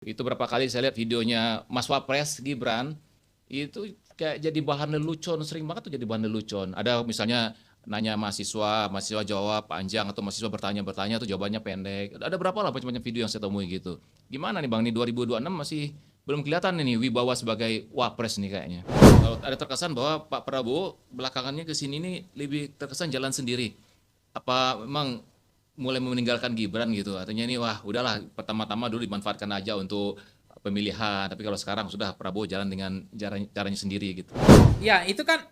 Itu berapa kali saya lihat videonya Mas Wapres Gibran, itu kayak jadi bahan lelucon, sering banget tuh jadi bahan lelucon. Ada misalnya nanya mahasiswa, mahasiswa jawab panjang atau mahasiswa bertanya tuh jawabannya pendek. Ada berapa lah macam-macam video yang saya temui gitu. Gimana nih Bang, nih 2026 masih belum kelihatan ini wibawa sebagai wapres nih kayaknya. Kalau ada terkesan bahwa Pak Prabowo belakangannya ke sini nih lebih terkesan jalan sendiri. Apa memang mulai meninggalkan Gibran gitu? Artinya ini wah udahlah pertama-tama dulu dimanfaatkan aja untuk pemilihan, tapi kalau sekarang sudah Prabowo jalan dengan caranya sendiri gitu. Ya, itu kan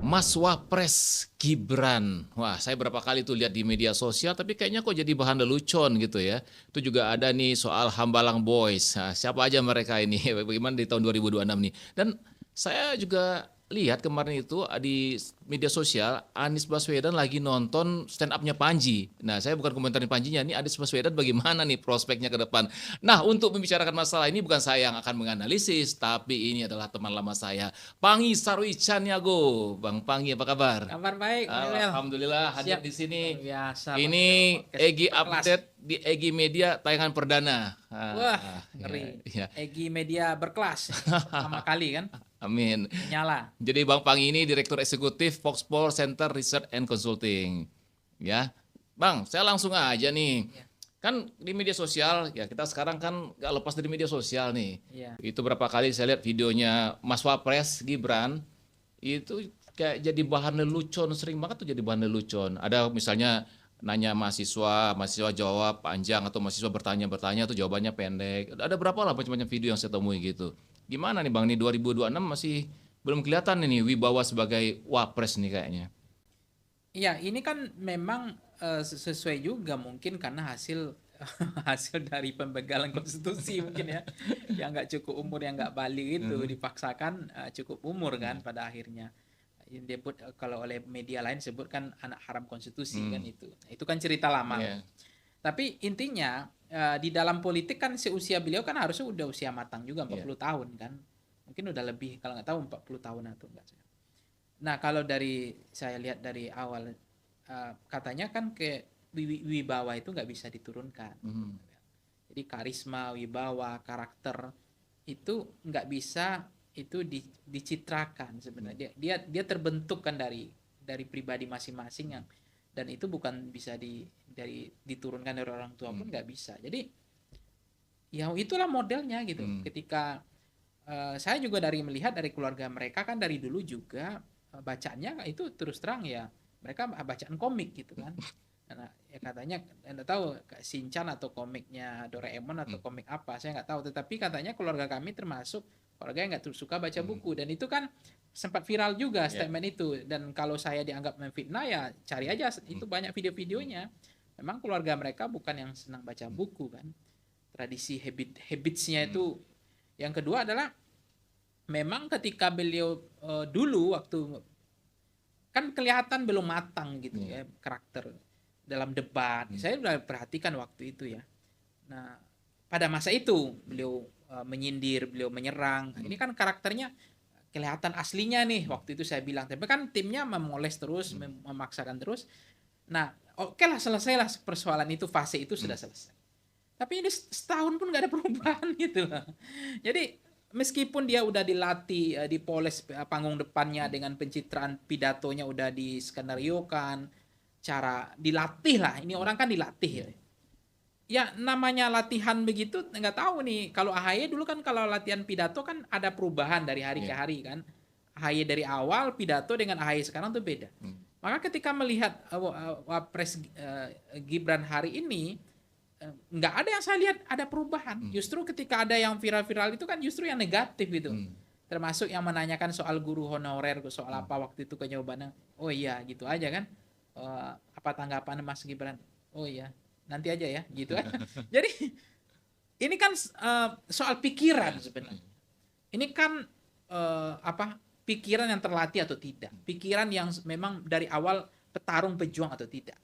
Mas Wapres Gibran. Wah, saya berapa kali tuh lihat di media sosial, tapi kayaknya kok jadi bahan lelucon gitu ya. Itu juga ada nih soal Hambalang Boys. Nah, siapa aja mereka ini? Bagaimana di tahun 2026 nih? Dan saya juga lihat kemarin itu di media sosial Anies Baswedan lagi nonton stand up-nya Panji. Nah, saya bukan komentarin Panjinya, nih Anies Baswedan bagaimana nih prospeknya ke depan. Nah, untuk membicarakan masalah ini bukan saya yang akan menganalisis, tapi ini adalah teman lama saya, Pangi Sarwi Caniago. Bang Pangi, apa kabar? kabar baik, Melel. Alhamdulillah hadir Siap. di sini. Luar biasa, Ini podcast Egi berkelas. update di Egi Media tayangan perdana. Wah, Ya, ngeri. ya. Egi Media berkelas ini. Pertama kali kan, Amin. menyala. Jadi Bang Pangi ini Direktur Eksekutif Foxpol Center Research and Consulting. Ya, Bang, saya langsung aja nih. Ya, Kan di media sosial, ya kita sekarang kan gak lepas dari media sosial nih. ya. Itu berapa kali saya lihat videonya Mas Wapres Gibran, itu kayak jadi bahan lelucon, sering banget tuh jadi bahan lelucon. Ada misalnya nanya mahasiswa, mahasiswa jawab panjang atau mahasiswa bertanya tuh jawabannya pendek. Ada berapa lah macam-macam video yang saya temui gitu. Gimana nih Bang, nih 2026 masih belum kelihatan ini wibawa sebagai wapres nih kayaknya. Iya, ini kan memang sesuai juga mungkin karena hasil hasil dari pembegalan konstitusi mungkin ya, yang nggak cukup umur, yang nggak balik itu Mhm. dipaksakan cukup umur kan Mhm. pada akhirnya. Yang disebut kalau oleh media lain sebut kan anak haram konstitusi kan Mhm. itu. Nah, itu kan cerita lama lah. Iya. Tapi intinya di dalam politik kan seusia beliau kan harusnya udah usia matang juga, Iya. 40 tahun kan. Mungkin udah lebih, kalau nggak tahu 40 tahun atau enggak. Nah, kalau dari saya lihat dari awal katanya kan ke wibawa itu nggak bisa diturunkan. Mhm. Jadi karisma, wibawa, karakter itu nggak bisa itu dicitrakan Mhm. sebenarnya. Dia terbentuk kan dari pribadi masing-masing yang, dan itu bukan bisa diturunkan dari orang tua pun Mhm. nggak bisa. Jadi ya itulah modelnya gitu. Mhm. Ketika saya juga dari melihat dari keluarga mereka kan dari dulu juga bacaannya itu terus terang ya mereka bacaan komik gitu kan. Nah, ya katanya nggak tahu Shinchan atau komiknya Doraemon atau Mhm. komik apa saya nggak tahu, tetapi katanya keluarga kami termasuk keluarga yang nggak suka baca Mhm. buku, dan itu kan sempat viral juga Iya. statement itu, dan kalau saya dianggap memfitnah ya cari Mhm. aja Mhm. itu banyak Mhm. video-videonya. Memang keluarga mereka bukan yang senang baca Mhm. buku kan, tradisi habitsnya Mhm. itu. Yang kedua adalah memang ketika beliau dulu waktu kan kelihatan belum matang gitu Iya. ya karakter dalam debat. Mhm. Saya sudah perhatikan waktu itu ya. Nah, pada masa itu beliau menyindir, beliau menyerang. Ini Mhm. kan karakternya kelihatan aslinya nih Mhm. waktu itu saya bilang. Tapi kan timnya memoles terus, Mhm. memaksakan terus. Nah, oke lah selesailah persoalan itu, fase itu Mhm. sudah selesai. Tapi ini setahun pun nggak ada perubahan gitu loh. Jadi meskipun dia udah dilatih, dipoles panggung depannya Mhm. dengan pencitraan pidatonya udah diskenariokan, cara dilatih lah. Ini Mhm. orang kan dilatih Iya. ya. Ya namanya latihan begitu nggak tahu nih. Kalau AHY dulu kan kalau latihan pidato kan ada perubahan dari hari ke Iya. hari kan. AHY dari awal pidato dengan AHY sekarang tuh beda. Mhm. Maka ketika melihat Wapres Gibran hari ini, nggak ada yang saya lihat ada perubahan. Mhm. Justru ketika ada yang viral-viral itu kan justru yang negatif gitu. Mhm. Termasuk yang menanyakan soal guru honorer, soal Mhm. apa waktu itu jawabannya. Oh iya, gitu aja kan. Apa tanggapan Mas Gibran? Oh iya, nanti aja ya, gitu kan. Jadi ini kan soal pikiran Iya. Mhm. sebenarnya. Ini kan apa pikiran yang terlatih atau tidak, pikiran yang memang dari awal petarung pejuang atau tidak.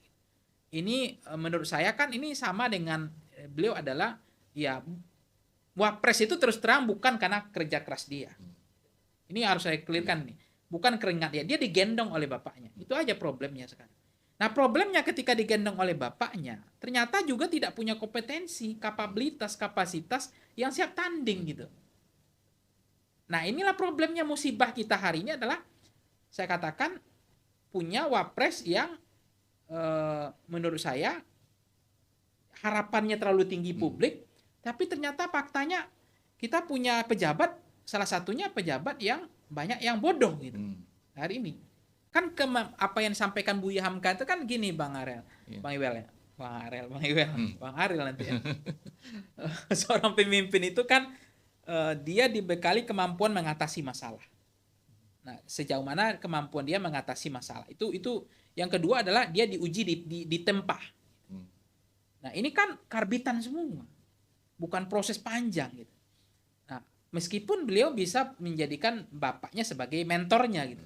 Ini menurut saya kan ini sama dengan beliau adalah ya wapres itu terus terang bukan karena kerja keras dia. Mhm. Ini harus saya Iya. clearkan nih. Bukan keringat dia, dia digendong oleh bapaknya. Itu aja problemnya sekarang. Nah, problemnya ketika digendong oleh bapaknya, ternyata juga tidak punya kompetensi, kapabilitas, kapasitas yang siap tanding gitu. Nah, inilah problemnya musibah kita hari ini adalah saya katakan punya wapres yang menurut saya harapannya terlalu tinggi publik, tapi ternyata faktanya kita punya pejabat, salah satunya pejabat yang banyak yang bodoh gitu hari ini. Kan apa yang disampaikan Buya Hamka itu kan gini Bang Arel, Bang Iwel ya, Bang Iwel, Bang Arel nanti ya. Seorang pemimpin itu kan dia dibekali kemampuan mengatasi masalah. Nah, sejauh mana kemampuan dia mengatasi masalah itu yang kedua adalah dia diuji di tempa. Nah, ini kan karbitan semua. Bukan proses panjang gitu. Nah, meskipun beliau bisa menjadikan bapaknya sebagai mentornya gitu.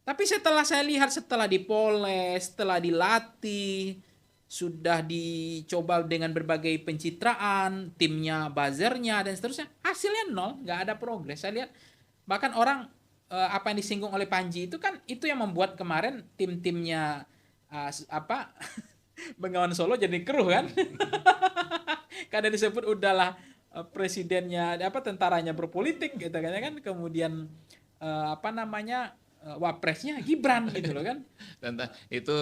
Tapi setelah saya lihat, setelah dipoles, setelah dilatih, sudah dicoba dengan berbagai pencitraan, timnya, buzzernya, dan seterusnya, hasilnya nol, nggak ada progres. Saya lihat, bahkan orang, apa yang disinggung oleh Panji itu kan, itu yang membuat kemarin tim-timnya, Bengawan Solo jadi keruh kan. Karena disebut udahlah presidennya tentaranya berpolitik gitu kan, kemudian wapresnya Gibran gitu loh kan. Dan itu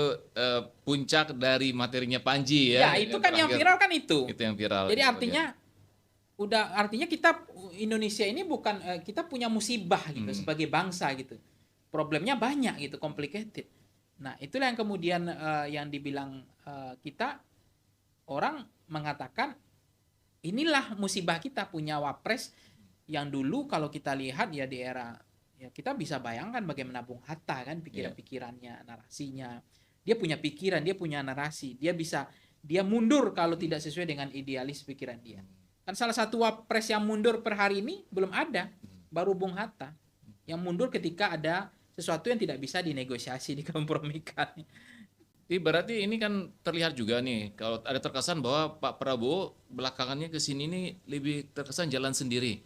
puncak dari materinya Panji ya. Ya, itu kan yang viral kan itu. Itu yang viral. Jadi artinya kita Indonesia ini bukan kita punya musibah gitu sebagai bangsa gitu. Problemnya banyak gitu, complicated. Nah, itulah yang kemudian yang dibilang kita orang mengatakan inilah musibah kita punya wapres yang dulu kalau kita lihat ya di era ya kita bisa bayangkan bagaimana Bung Hatta kan pikiran-pikirannya, narasinya. Dia punya pikiran, dia punya narasi, dia mundur kalau tidak sesuai dengan idealis pikiran dia. Kan salah satu wapres yang mundur per hari ini belum ada, baru Bung Hatta yang mundur ketika ada sesuatu yang tidak bisa dinegosiasi, dikompromikan. Berarti ini kan terlihat juga nih, kalau ada terkesan bahwa Pak Prabowo belakangannya ke sini nih lebih terkesan jalan sendiri.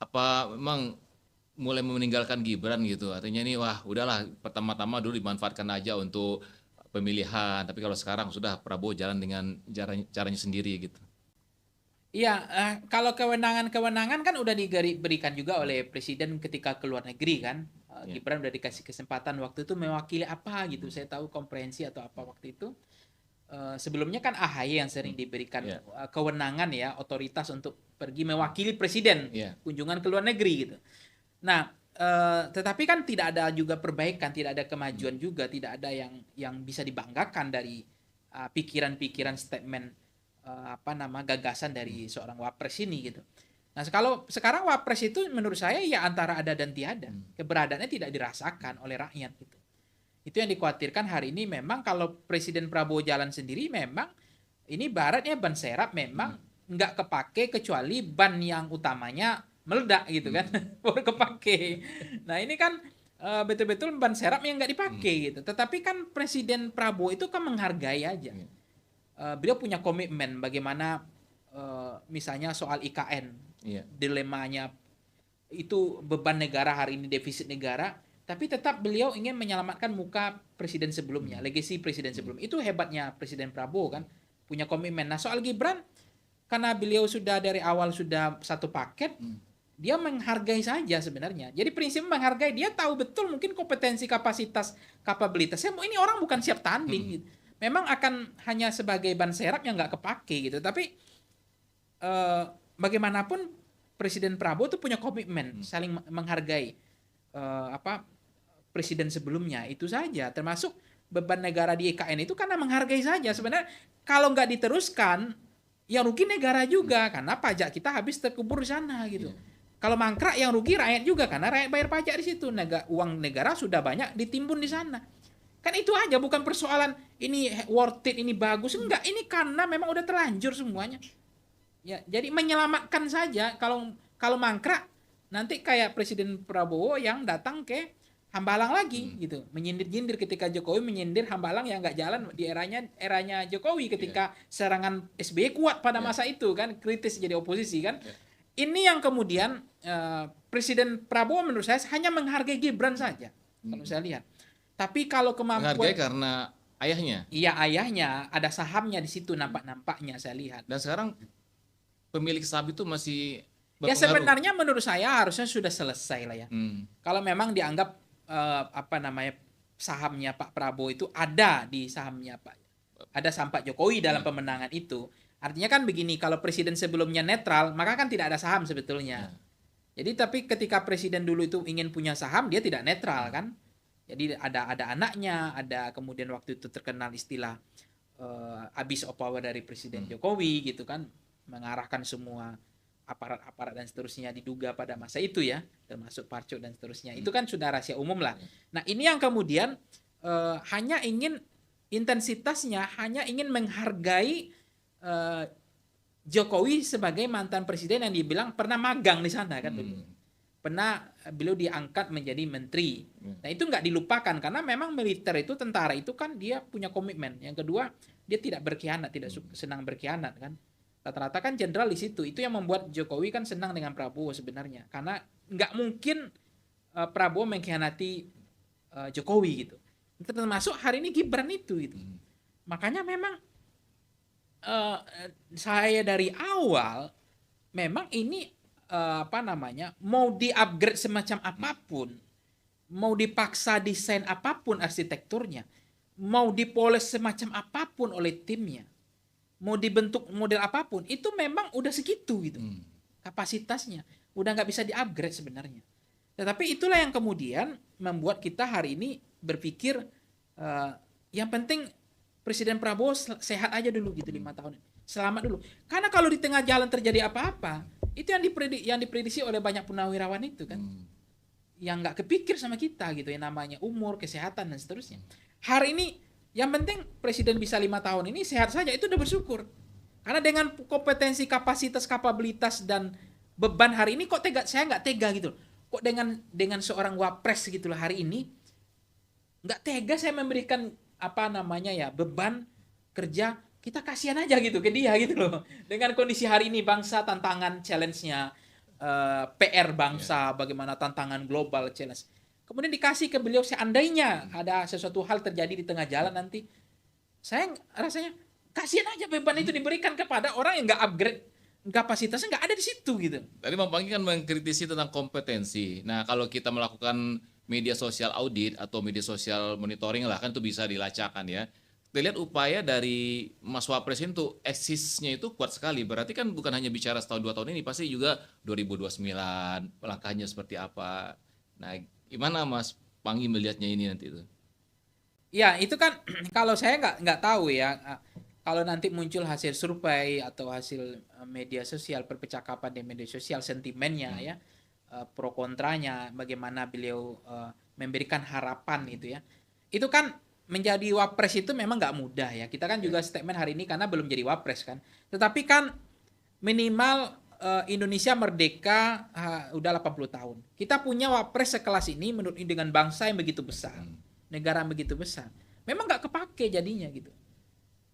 Apa memang mulai meninggalkan Gibran gitu? Artinya ini wah udahlah pertama-tama dulu dimanfaatkan aja untuk pemilihan, tapi kalau sekarang sudah Prabowo jalan dengan caranya sendiri gitu. Iya, kalau kewenangan kan udah diberikan juga oleh Presiden ketika ke luar negeri kan. Gibran udah dikasih kesempatan waktu itu mewakili apa gitu. Saya tahu komprehensi atau apa waktu itu. Sebelumnya kan AHY yang sering diberikan kewenangan ya, otoritas untuk pergi mewakili Presiden kunjungan ke luar negeri gitu. Nah, tetapi kan tidak ada juga perbaikan, tidak ada kemajuan juga, tidak ada yang bisa dibanggakan dari pikiran-pikiran statement gagasan dari seorang wapres ini gitu. Nah, kalau sekarang wapres itu menurut saya ya antara ada dan tiada. Keberadaannya tidak dirasakan oleh rakyat gitu. Itu yang dikhawatirkan hari ini memang kalau Presiden Prabowo jalan sendiri memang ini baratnya ban serap memang nggak kepake kecuali ban yang utamanya meledak gitu kan. Baru kepake. Nah, ini kan betul-betul ban serap yang nggak dipakai gitu. Tetapi kan Presiden Prabowo itu kan menghargai aja. Beliau punya komitmen bagaimana misalnya soal IKN, dilemanya itu beban negara hari ini, defisit negara, tapi tetap beliau ingin menyelamatkan muka presiden sebelumnya, legasi presiden sebelum. Itu hebatnya Presiden Prabowo kan, punya komitmen. Nah, soal Gibran karena beliau sudah dari awal sudah satu paket, dia menghargai saja sebenarnya. Jadi prinsip menghargai, dia tahu betul mungkin kompetensi, kapasitas, kapabilitasnya ini orang bukan siap tanding gitu. Memang akan hanya sebagai ban serap yang nggak kepake gitu. Tapi bagaimanapun Presiden Prabowo itu punya komitmen saling menghargai presiden sebelumnya itu saja. Termasuk beban negara di IKN itu karena menghargai saja. Sebenarnya kalau nggak diteruskan, yang rugi negara juga karena pajak kita habis terkubur di sana gitu. Kalau mangkrak yang rugi rakyat juga karena rakyat bayar pajak di situ. Uang negara sudah banyak ditimbun di sana. Kan itu aja, bukan persoalan ini worth it, ini bagus. Enggak, ini karena memang udah terlanjur semuanya. Ya, jadi menyelamatkan saja. Kalau mangkrak, nanti kayak Presiden Prabowo yang datang ke Hambalang lagi gitu. Menyindir-nyindir ketika Jokowi menyindir Hambalang yang nggak jalan di eranya Jokowi ketika serangan SBY kuat pada masa itu kan, kritis jadi oposisi kan. Ini yang kemudian Presiden Prabowo menurut saya hanya menghargai Gibran saja. Kalau saya lihat. Tapi kalau kemampuan menghargai karena ayahnya. Iya, ayahnya ada sahamnya di situ nampak-nampaknya saya lihat. Dan sekarang pemilik saham itu masih Ya berpengaruh. sebenarnya menurut saya harusnya sudah selesai lah ya. Hmm. Kalau memang dianggap sahamnya Pak Prabowo itu ada di sahamnya ada saham Pak Jokowi dalam pemenangan itu. Artinya kan begini, kalau presiden sebelumnya netral, maka kan tidak ada saham sebetulnya. Jadi tapi ketika presiden dulu itu ingin punya saham, dia tidak netral kan. Jadi ada anaknya, ada kemudian waktu itu terkenal istilah abuse of power dari Presiden Jokowi gitu kan, mengarahkan semua aparat-aparat dan seterusnya diduga pada masa itu ya, termasuk Parcok dan seterusnya. Itu kan sudah rahasia umum lah. Nah ini yang kemudian hanya ingin intensitasnya hanya ingin menghargai Jokowi sebagai mantan presiden yang dibilang pernah magang di sana kan dulu. Pernah beliau diangkat menjadi menteri. Nah itu nggak dilupakan karena memang militer itu, tentara itu kan dia punya komitmen. Yang kedua dia tidak berkhianat, tidak senang berkhianat kan. Rata-rata kan jenderal di situ. Itu yang membuat Jokowi kan senang dengan Prabowo sebenarnya. Karena nggak mungkin Prabowo mengkhianati Jokowi gitu. Termasuk hari ini Gibran itu gitu. Makanya memang saya dari awal memang ini mau di-upgrade semacam apapun, mau dipaksa desain apapun arsitekturnya, mau dipoles semacam apapun oleh timnya, mau dibentuk model apapun, itu memang udah segitu gitu. Kapasitasnya udah nggak bisa di-upgrade sebenarnya. Tetapi itulah yang kemudian membuat kita hari ini berpikir yang penting Presiden Prabowo sehat aja dulu gitu 5 tahun ini. Selamat dulu. Karena kalau di tengah jalan terjadi apa-apa, itu yang diprediksi oleh banyak purnawirawan itu kan. Yang nggak kepikir sama kita gitu ya, namanya umur, kesehatan dan seterusnya. Hari ini yang penting presiden bisa 5 tahun ini sehat saja, itu udah bersyukur. Karena dengan kompetensi, kapasitas, kapabilitas dan beban hari ini kok saya nggak tega gitu. Kok dengan seorang wapres gitu loh hari ini nggak tega saya memberikan beban kerja, kita kasihan aja gitu ke dia gitu loh. Dengan kondisi hari ini bangsa, tantangan challenge-nya PR bangsa, bagaimana tantangan global challenge. Kemudian dikasih ke beliau, seandainya ada sesuatu hal terjadi di tengah jalan nanti, saya rasanya kasihan aja beban itu diberikan kepada orang yang nggak upgrade, kapasitasnya nggak ada di situ gitu. Tadi Bang Panggi kan mengkritisi tentang kompetensi. Nah, kalau kita melakukan media sosial audit atau media sosial monitoring lah, kan itu bisa dilacakan ya. Kita lihat upaya dari Mas Wapres itu eksisnya itu kuat sekali. Berarti kan bukan hanya bicara setahun 2 tahun ini, pasti juga 2029 langkahnya seperti apa. Nah, gimana Mas Panggi melihatnya ini nanti itu? Ya itu kan kalau saya nggak tahu ya. Kalau nanti muncul hasil survei atau hasil media sosial, percakapan di media sosial, sentimennya ya, pro kontranya, bagaimana beliau memberikan harapan itu ya. Itu kan menjadi wapres itu memang nggak mudah ya. Kita kan juga statement hari ini karena belum jadi wapres kan. Tetapi kan minimal Indonesia merdeka udah 80 tahun. Kita punya wapres sekelas ini menurut dengan bangsa yang begitu besar, negara yang begitu besar. Memang nggak kepake jadinya gitu.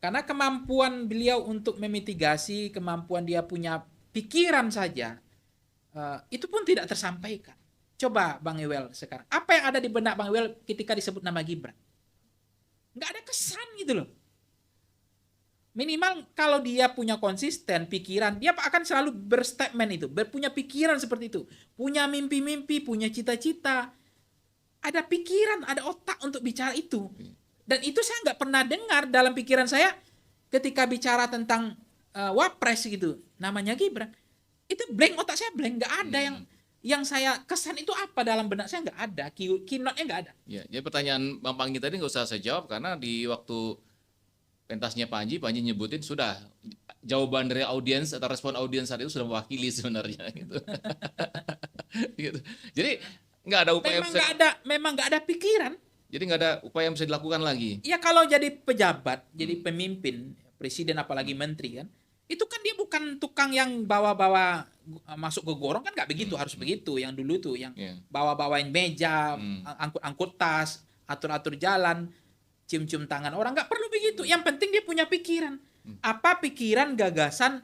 Karena kemampuan beliau untuk memitigasi, kemampuan dia punya pikiran saja, itu pun tidak tersampaikan. Coba Bang Ewel sekarang, apa yang ada di benak Bang Ewel ketika disebut nama Gibran? Nggak ada kesan gitu loh. Minimal kalau dia punya konsisten pikiran, dia akan selalu berstatement itu, punya pikiran seperti itu, punya mimpi-mimpi, punya cita-cita, ada pikiran, ada otak untuk bicara itu. Dan itu saya nggak pernah dengar dalam pikiran saya ketika bicara tentang wapres gitu, namanya Gibran. Itu blank, otak saya blank, nggak ada yang saya kesan itu apa dalam benak saya, nggak ada, keynote-nya nggak ada. Ya, jadi pertanyaan Bang Panggi tadi nggak usah saya jawab karena di waktu pentasnya Panji nyebutin sudah jawaban dari audiens atau respon audiens saat itu sudah mewakili sebenarnya gitu. Gitu. Jadi nggak ada upaya memang nggak ada pikiran. Jadi nggak ada upaya yang bisa dilakukan lagi. Ya kalau jadi pejabat, jadi pemimpin, presiden apalagi menteri kan, itu kan dia bukan tukang yang bawa-bawa masuk ke gorong kan, nggak begitu, harus begitu. Yang dulu tuh yang bawa-bawain meja, angkut-angkut tas, atur-atur jalan, cium-cium tangan orang, nggak perlu begitu. Yang penting dia punya pikiran. Apa pikiran, gagasan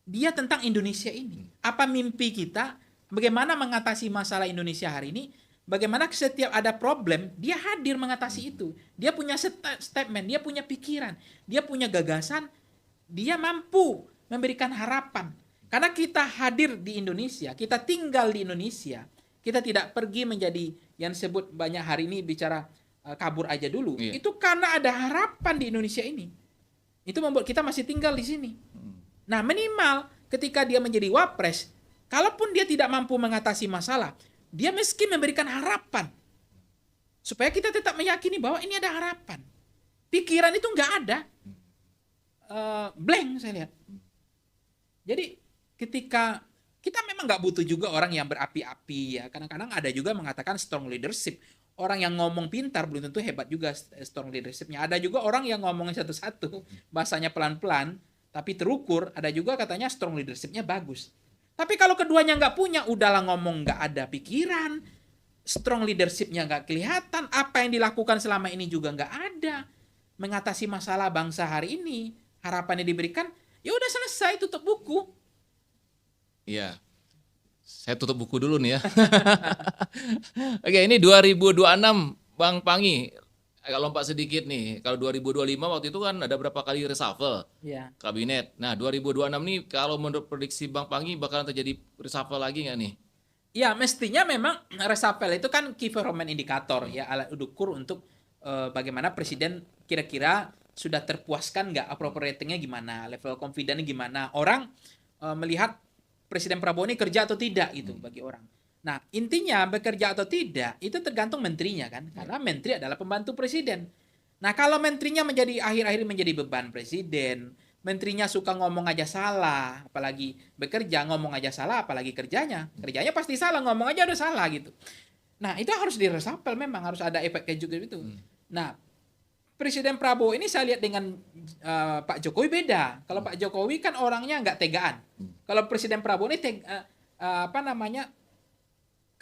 dia tentang Indonesia ini? Apa mimpi kita? Bagaimana mengatasi masalah Indonesia hari ini? bagaimana setiap ada problem, dia hadir mengatasi itu. Dia punya statement, dia punya pikiran, dia punya gagasan, dia mampu memberikan harapan. Karena kita hadir di Indonesia, kita tinggal di Indonesia, kita tidak pergi menjadi yang disebut banyak hari ini bicara kabur aja dulu. Iya. Itu karena ada harapan di Indonesia ini. Itu membuat kita masih tinggal di sini. Nah, minimal ketika dia menjadi wapres, kalaupun dia tidak mampu mengatasi masalah, dia meski memberikan harapan. Supaya kita tetap meyakini bahwa ini ada harapan. Pikiran itu nggak ada. Blank saya lihat. Jadi ketika kita memang nggak butuh juga orang yang berapi-api ya. Kadang-kadang ada juga mengatakan strong leadership. Orang yang ngomong pintar belum tentu hebat juga strong leadershipnya. Ada juga orang yang ngomongnya satu-satu, bahasanya pelan-pelan, tapi terukur. Ada juga katanya strong leadershipnya bagus. Tapi kalau keduanya nggak punya, udahlah ngomong nggak ada pikiran, strong leadershipnya nggak kelihatan, apa yang dilakukan selama ini juga nggak ada. Mengatasi masalah bangsa hari ini, harapannya diberikan, ya udah selesai, tutup buku. Iya. Saya tutup buku dulu nih ya. Oke, ini 2026 Bang Pangi. Agak lompat sedikit nih. Kalau 2025 waktu itu kan ada berapa kali reshuffle Ya. kabinet. Nah, 2026 nih kalau menurut prediksi Bang Pangi bakalan terjadi reshuffle lagi nggak nih? Ya, mestinya memang reshuffle itu kan key performance indicator ya, alat ukur untuk bagaimana presiden kira-kira sudah terpuaskan nggak, approval ratingnya gimana, level confidence gimana, orang melihat Presiden Prabowo ini kerja atau tidak gitu bagi orang. Nah, intinya bekerja atau tidak itu tergantung menterinya kan, karena menteri adalah pembantu presiden. Nah, kalau menterinya menjadi akhir-akhir menjadi beban presiden, menterinya suka ngomong aja salah, apalagi bekerja ngomong aja salah, apalagi kerjanya pasti salah, ngomong aja udah salah gitu. Nah, itu harus diresapel, memang harus ada efek kejut itu. Nah, Presiden Prabowo ini saya lihat dengan Pak Jokowi beda. Kalau Pak Jokowi kan orangnya nggak tegaan. Kalau Presiden Prabowo ini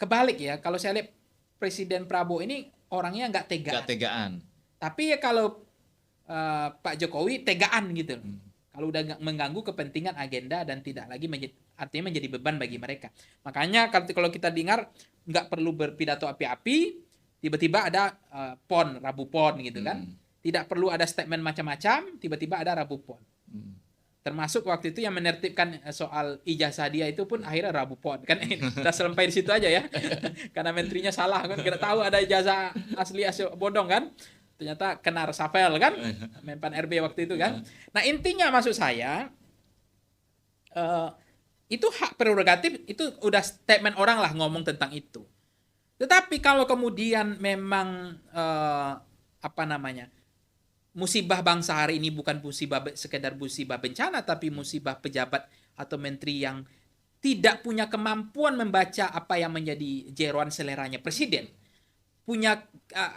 kebalik ya. Kalau saya lihat Presiden Prabowo ini orangnya nggak tegaan. Nggak tegaan. Tapi ya kalau Pak Jokowi tegaan gitu. Kalau udah mengganggu kepentingan agenda dan tidak lagi artinya menjadi beban bagi mereka. Makanya kalau kita dengar nggak perlu berpidato api-api, tiba-tiba ada Rabu Pon gitu kan. Tidak perlu ada statement macam-macam, tiba-tiba ada Rabu Pon. Termasuk waktu itu yang menertibkan soal ijazah dia itu pun akhirnya Rabu Pon. Kan udah sampai di situ aja ya. Karena menterinya salah kan, kita tahu ada ijazah asli bodong kan. Ternyata kena reshuffle kan, Menpan RB waktu itu kan. Nah, intinya maksud saya itu hak prerogatif, itu udah statement orang lah ngomong tentang itu. Tetapi kalau kemudian memang musibah bangsa hari ini bukan sekedar musibah bencana, tapi musibah pejabat atau menteri yang tidak punya kemampuan membaca apa yang menjadi jeroan seleranya presiden, punya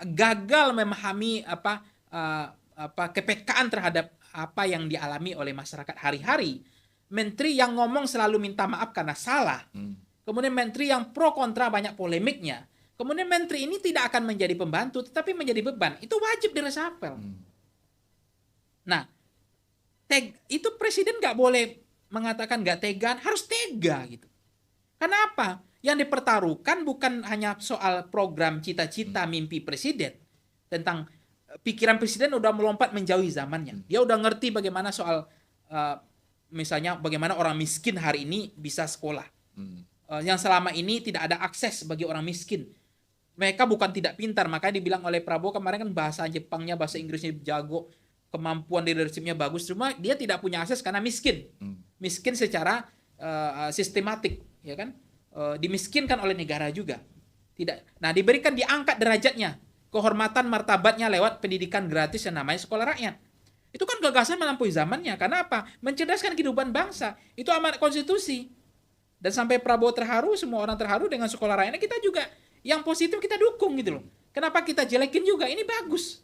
gagal memahami kepekaan terhadap apa yang dialami oleh masyarakat hari-hari, menteri yang ngomong selalu minta maaf karena salah, kemudian menteri yang pro kontra banyak polemiknya, kemudian menteri ini tidak akan menjadi pembantu tetapi menjadi beban, itu wajib diresapel. Nah, itu presiden nggak boleh mengatakan nggak tega, harus tega gitu. Kenapa? Yang dipertaruhkan bukan hanya soal program cita-cita mimpi presiden, tentang pikiran presiden udah melompat menjauhi zamannya. Dia udah ngerti bagaimana soal misalnya bagaimana orang miskin hari ini bisa sekolah. Yang selama ini tidak ada akses bagi orang miskin. Mereka bukan tidak pintar, makanya dibilang oleh Prabowo kemarin kan bahasa Jepangnya, bahasa Inggrisnya jago, kemampuan leadershipnya bagus, cuma dia tidak punya akses karena miskin. Miskin secara sistematik, ya kan? Dimiskinkan oleh negara juga. Tidak. Nah, diberikan, diangkat derajatnya, kehormatan martabatnya lewat pendidikan gratis yang namanya sekolah rakyat. Itu kan gagasan melampaui zamannya. Karena apa? Mencerdaskan kehidupan bangsa. Itu amanat konstitusi. Dan sampai Prabowo terharu, semua orang terharu dengan sekolah rakyatnya, kita juga yang positif kita dukung gitu loh. Kenapa kita jelekin juga? Ini bagus.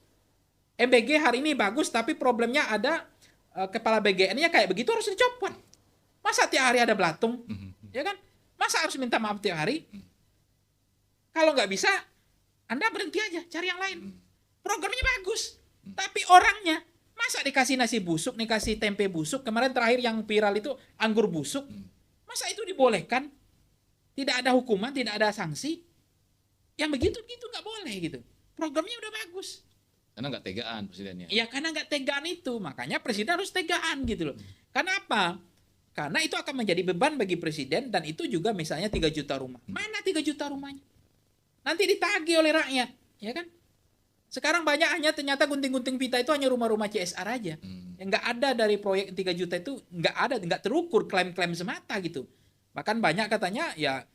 MBG hari ini bagus, tapi problemnya ada kepala BGN-nya kayak begitu harus dicopot. Masa tiap hari ada belatung? Ya kan? Masa harus minta maaf tiap hari? Kalau nggak bisa, Anda berhenti aja, cari yang lain. Programnya bagus, tapi orangnya, masa dikasih nasi busuk, dikasih tempe busuk, kemarin terakhir yang viral itu anggur busuk, masa itu dibolehkan? Tidak ada hukuman, tidak ada sanksi? Yang begitu-begitu nggak boleh gitu. Programnya udah bagus. Karena nggak tegaan presidennya. Ya karena nggak tegaan itu, makanya presiden harus tegaan gitu loh. Karena apa? Karena itu akan menjadi beban bagi presiden dan itu juga misalnya 3 juta rumah. Mana 3 juta rumahnya? Nanti ditagih oleh rakyat, ya kan? Sekarang banyak hanya ternyata gunting-gunting pita itu hanya rumah-rumah CSR aja. Yang nggak ada dari proyek 3 juta itu nggak ada, nggak terukur klaim-klaim semata gitu. Bahkan banyak katanya ya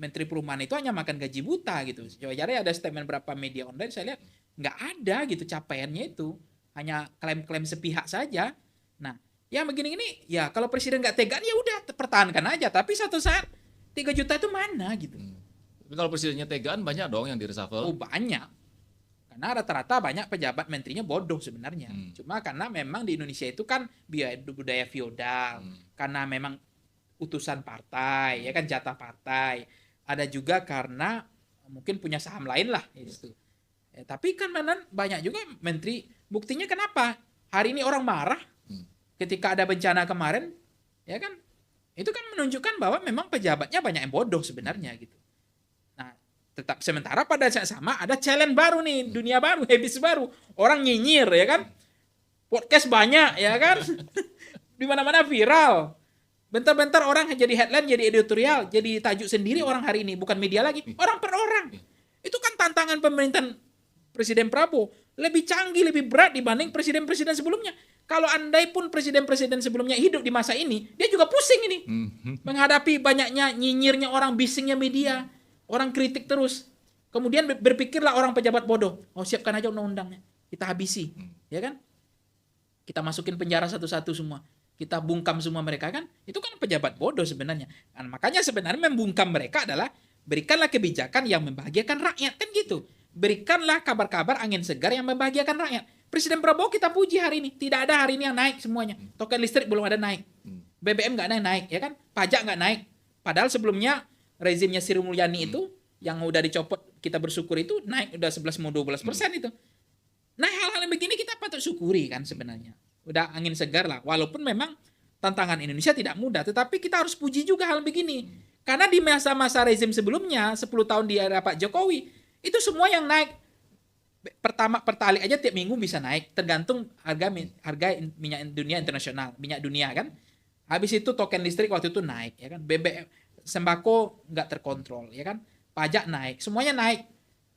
Menteri Perumahan itu hanya makan gaji buta gitu. Coba ada statement berapa media online saya lihat nggak ada gitu capaiannya itu. Hanya klaim-klaim sepihak saja. Nah, yang begini-gini ya kalau presiden nggak tegaan ya udah pertahankan aja. Tapi satu saat 3 juta itu mana gitu. Tapi kalau presidennya tegaan banyak dong yang di reshuffle. Oh banyak. Karena rata-rata banyak pejabat menterinya bodoh sebenarnya. Cuma karena memang di Indonesia itu kan budaya feodal. Karena memang utusan partai, ya kan jatah partai. Ada juga karena mungkin punya saham lain lah. Gitu. Ya, tapi kan banyak juga menteri. Buktinya kenapa? Hari ini orang marah ketika ada bencana kemarin, ya kan? Itu kan menunjukkan bahwa memang pejabatnya banyak yang bodoh sebenarnya gitu. Nah, tetap sementara pada saat sama ada challenge baru nih, dunia baru, habits baru. Orang nyinyir, ya kan? Podcast banyak, ya kan? Di mana-mana viral. Bentar-bentar orang jadi headline, jadi editorial, jadi tajuk sendiri orang hari ini. Bukan media lagi, orang per orang. Itu kan tantangan pemerintahan Presiden Prabowo. Lebih canggih, lebih berat dibanding presiden-presiden sebelumnya. Kalau andai pun presiden-presiden sebelumnya hidup di masa ini, dia juga pusing ini. Menghadapi banyaknya nyinyirnya orang, bisingnya media. Orang kritik terus. Kemudian berpikirlah orang pejabat bodoh. Oh siapkan aja undang-undangnya. Kita habisi. Ya kan? Kita masukin penjara satu-satu semua. Kita bungkam semua mereka kan, itu kan pejabat bodoh sebenarnya. Nah, makanya sebenarnya membungkam mereka adalah berikanlah kebijakan yang membahagiakan rakyat kan gitu. Berikanlah kabar-kabar angin segar yang membahagiakan rakyat. Presiden Prabowo kita puji hari ini, tidak ada hari ini yang naik semuanya. Token listrik belum ada naik, BBM nggak naik, ya kan? Pajak nggak naik. Padahal sebelumnya rezimnya Sri Mulyani itu yang udah dicopot kita bersyukur itu naik udah 11-12% itu. Nah hal-hal yang begini kita patut syukuri kan sebenarnya. Udah angin segar lah. Walaupun memang tantangan Indonesia tidak mudah. Tetapi kita harus puji juga hal begini. Karena di masa-masa rezim sebelumnya, 10 tahun di era Pak Jokowi, itu semua yang naik. Pertama, pertalite aja tiap minggu bisa naik. Tergantung harga minyak dunia internasional. Minyak dunia kan. Habis itu token listrik waktu itu naik. Ya kan? BBM, sembako nggak terkontrol. Ya kan? Pajak naik. Semuanya naik.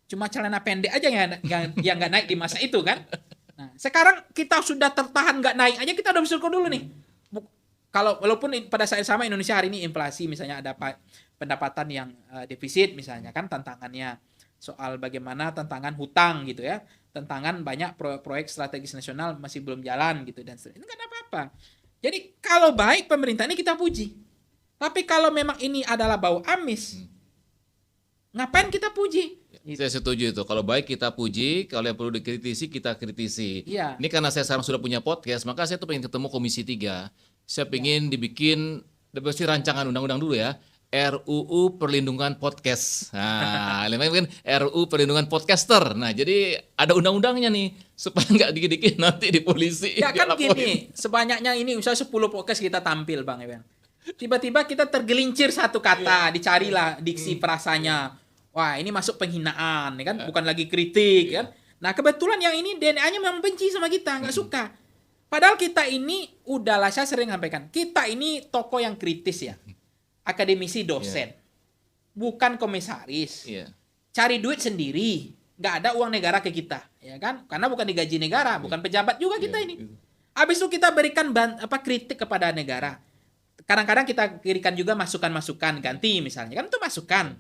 Cuma celana pendek aja yang nggak naik di masa itu kan. Nah, sekarang kita sudah tertahan nggak naik aja kita udah bersyukur dulu nih. Kalau walaupun pada saat sama Indonesia hari ini inflasi misalnya ada pendapatan yang defisit misalnya kan tantangannya soal bagaimana tantangan hutang gitu ya. Tantangan banyak proyek strategis nasional masih belum jalan gitu dan itu kan apa-apa. Jadi kalau baik pemerintah ini kita puji. Tapi kalau memang ini adalah bau amis, ngapain kita puji? Saya setuju itu. Kalau baik kita puji, kalau yang perlu dikritisi kita kritisi. Iya. Ini karena saya sekarang sudah punya podcast, maka saya tuh pengen ketemu Komisi 3. Saya pengen dibikin pasti rancangan undang-undang dulu ya. RUU Perlindungan Podcast. Nah, kan RUU Perlindungan Podcaster. Nah, jadi ada undang-undangnya nih supaya nggak dikit-dikit nanti di polisi. Ya kan gini, sebanyaknya ini usaha 10 podcast kita tampil Bang Eben. Tiba-tiba kita tergelincir satu kata, dicarilah diksi frasanya. Wah, ini masuk penghinaan, ya kan? Bukan lagi kritik, kan? Nah, kebetulan yang ini DNA-nya memang benci sama kita, nggak suka. Padahal kita ini, udahlah saya sering sampaikan, kita ini tokoh yang kritis ya. Akademisi dosen. Bukan komisaris. Cari duit sendiri. Nggak ada uang negara ke kita, ya kan? Karena bukan digaji negara, bukan pejabat juga kita ini. Habis itu kita berikan kritik kepada negara. Kadang-kadang kita berikan juga masukan-masukan ganti misalnya, kan itu masukan.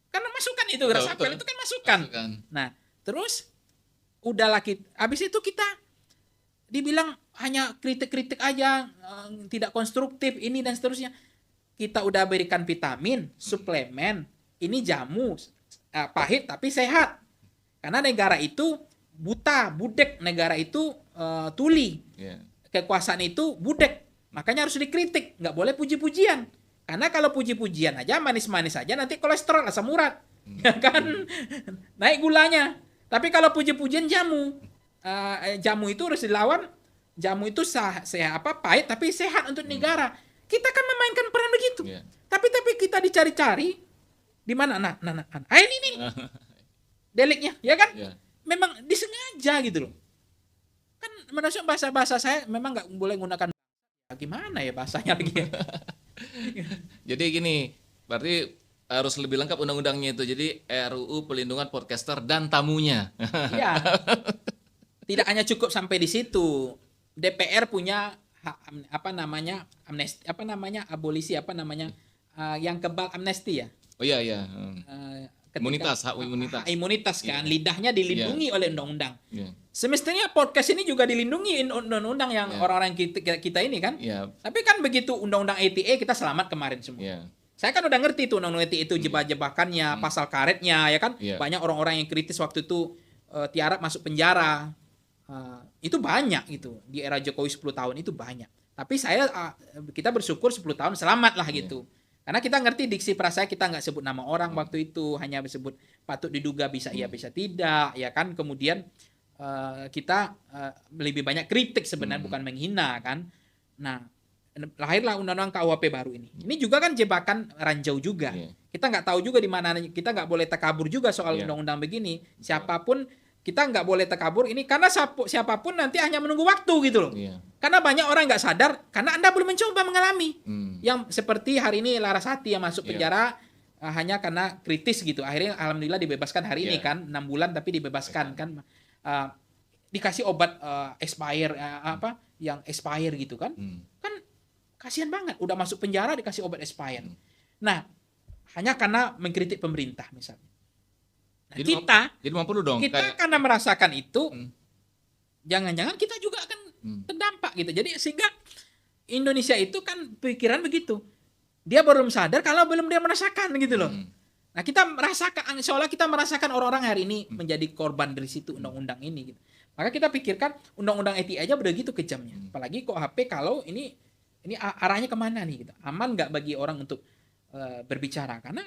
Karena masukan itu resapel itu kan masukan. Nah, terus udahlah habis itu kita dibilang hanya kritik-kritik aja, tidak konstruktif ini dan seterusnya. Kita udah berikan vitamin, suplemen, ini jamu pahit tapi sehat. Karena negara itu buta, budek, negara itu tuli. Kekuasaan itu budek. Makanya harus dikritik, nggak boleh puji-pujian. Karena kalau puji-pujian aja, manis-manis aja, nanti kolesterol asam urat. Ya kan? Naik gulanya. Tapi kalau puji-pujian jamu. Jamu itu harus dilawan. Jamu itu pahit tapi sehat untuk negara. Kita kan memainkan peran begitu. Tapi kita dicari-cari. Di mana ini deliknya, ya kan? Ya. Memang disengaja gitu loh. Kan menurut bahasa saya memang nggak boleh menggunakan gimana ya bahasanya lagi ya. Jadi gini, berarti harus lebih lengkap undang-undangnya itu. Jadi RUU Pelindungan Podcaster dan Tamunya. Iya. Tidak hanya cukup sampai di situ. DPR punya amnesti, abolisi yang kebal amnesti ya. Oh iya iya. Imunitas, hak imunitas. Imunitas kan, lidahnya dilindungi oleh undang-undang. Iya. Semestinya podcast ini juga dilindungi undang-undang yang orang-orang kita ini kan. Iya. Tapi kan begitu undang-undang ITE kita selamat kemarin semua. Iya. Saya kan udah ngerti tuh undang-undang ITE itu jebak-jebakannya, pasal karetnya ya kan. Iya. Banyak orang-orang yang kritis waktu itu tiarap masuk penjara. Itu banyak gitu. Di era Jokowi 10 tahun itu banyak. Tapi kita bersyukur 10 tahun selamat lah gitu. Karena kita ngerti diksi prasaya, kita nggak sebut nama orang waktu itu, hanya disebut patut diduga bisa iya bisa tidak, ya kan. Kemudian kita lebih banyak kritik sebenarnya, bukan menghina kan. Nah, lahirlah undang-undang KUHP baru ini. Ini juga kan jebakan ranjau juga. Kita nggak tahu juga di mana, kita nggak boleh takabur juga soal undang-undang begini. Siapapun kita nggak boleh takabur ini, karena siapapun nanti hanya menunggu waktu gitu loh. Karena banyak orang nggak sadar, karena Anda belum mencoba mengalami. Yang seperti hari ini Larasati yang masuk penjara hanya karena kritis gitu. Akhirnya alhamdulillah dibebaskan hari ini kan, 6 bulan tapi dibebaskan kan. Dikasih obat yang expire gitu kan. Kan kasihan banget, udah masuk penjara dikasih obat expire. Nah, hanya karena mengkritik pemerintah misalnya. Nah, jadi mampu dong. Kita karena merasakan itu, jangan-jangan kita juga akan terdampak gitu. Jadi sehingga Indonesia itu kan pikiran begitu. Dia belum sadar kalau belum dia merasakan gitu loh. Nah, kita merasakan, seolah kita merasakan orang-orang hari ini menjadi korban dari situ undang-undang ini gitu. Maka kita pikirkan undang-undang ITE aja udah gitu kejamnya. Apalagi KUHP kalau ini arahnya kemana nih gitu. Aman nggak bagi orang untuk berbicara, karena